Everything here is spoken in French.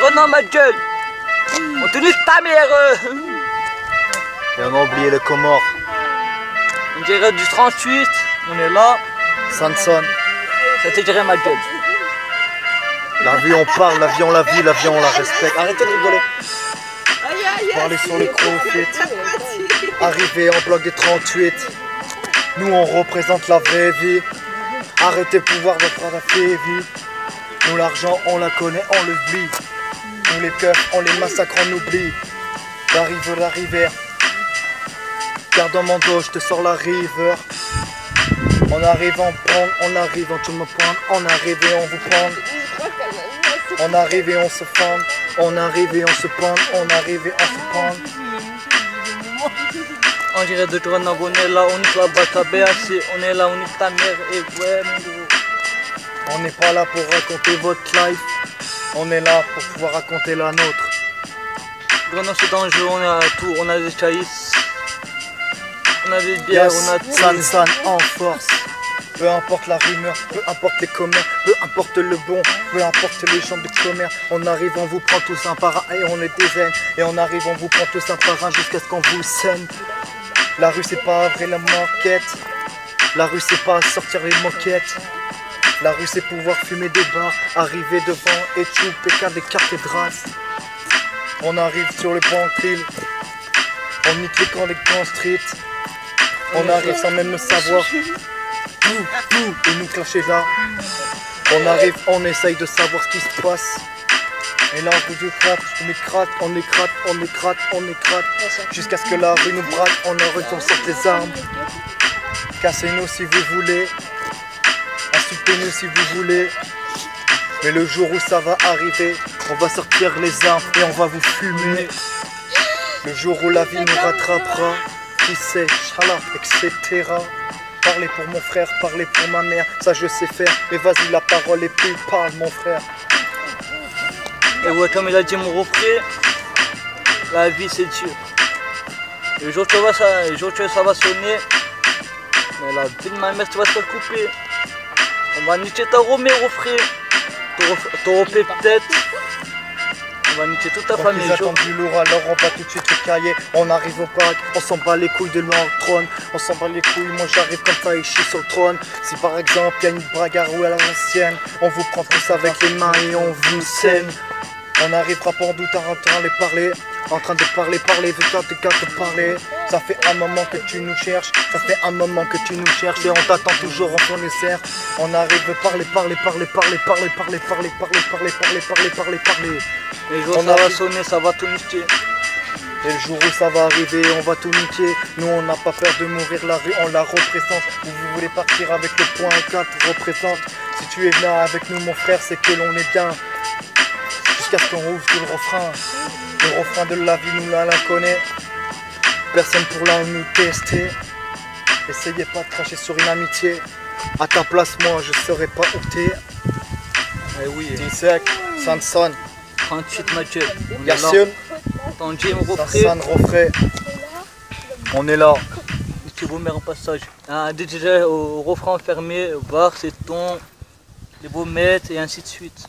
Renan ma gueule. On te nique ta mère. Et on a oublié les Comores. On dirait du 38. On est là. Sanson. Ça te dirait ma gueule. La vie on parle, la vie on la vit, la vie on la respecte. Arrêtez de rigoler. Parler sur le crowfit. Arrivé en bloc de 38. Nous on représente la vraie vie. Arrêtez de pouvoir votre la vie. Nous l'argent on la connaît, on l'oublie. Nous les cœurs on les massacre, on oublie. La rivière. Car dans mon dos je te sors la river. On arrive en prendre, on arrive en tout me prendre. On arrive et on vous prend. On arrive et on se fend. On arrive et on se pend. On arrive et on se prend. On dirait de Renan, on est là, on nique la batte à BAC. On est là, on nique ta mère. Et ouais mon gros. On n'est pas là pour raconter votre life. On est là pour pouvoir raconter la nôtre. Renan c'est dangereux, on a tout, on a des chaïs. On a des bières, Yes, on a tout. Sanson en force. Peu importe la rumeur, peu importe les commerces, peu importe le bon, peu importe les gens de commerce. On arrive, on vous prend tous un par un et on est des haines. Et on arrive, on vous prend tous un par un jusqu'à ce qu'on vous scène. La rue c'est pas vrai la marquette. La rue c'est pas sortir les moquettes. La rue c'est pouvoir fumer des bars, arriver devant et tout pécar des cathédrales. On arrive sur le banquille, on nique les camps des grands streets. On arrive sans même le savoir. Et nous clasher là. On arrive, on essaye de savoir ce qui se passe. Et là on écrate, on écrate, on écrate, on écrate. Jusqu'à ce que la rue nous braque, on arrête, on sort les armes. Cassez-nous si vous voulez. Insultez-nous si vous voulez. Mais le jour où ça va arriver, on va sortir les armes et on va vous fumer. Le jour où la vie nous rattrapera, qui sait, Inch'Allah, etc. Parlez pour mon frère, parlez pour ma mère, ça je sais faire. Mais vas-y, la parole est plus, parle mon frère. Et ouais, comme il a dit mon refrain, la vie c'est dur. Le jour que ça va sonner, mais la vie de ma mère tu vas te couper. On va niquer ta Romero frère. Ton repé peut-être. On va niquer toute ta famille. Ils attendent du lourd, alors on va tout de suite le cahier. On arrive au parc, on s'en bat les couilles de leur trône. On s'en bat les couilles, moi j'arrive comme ça et je suis sur le trône. Si par exemple il y a une bagarre ou à l'ancienne, on vous prend tous avec les mains et on vous scène. On arrivera pas en doute en train de parler. En train de parler, de parler. Ça fait un moment que tu nous cherches. Ça fait un moment que tu nous cherches. Et on t'attend toujours, on tourne les serres. On arrive, parler. Les jours ça va sonner, ça va tout niquer. Et le jour où ça va arriver, on va tout niquer. Nous on n'a pas peur de mourir, la rue on la représente. Ou vous voulez partir avec le point 4, représente. Si tu es là avec nous mon frère, c'est que l'on est bien. Jusqu'à ce qu'on ouvre tout le refrain. Le refrain de la vie, nous la connaît. Personne pour la nous tester. Essayez pas de cracher sur une amitié. À ta place, moi, je serais pas où t'es. Eh oui. T-Sec, Sanson, 38 Mathieu. On est là. Yassine, Ton Jim refrain. Sanson, refrain. On est là. Tu vous mets en passage. Déjà au refrain fermé, var c'est ton, les beaux mètres et ainsi de suite.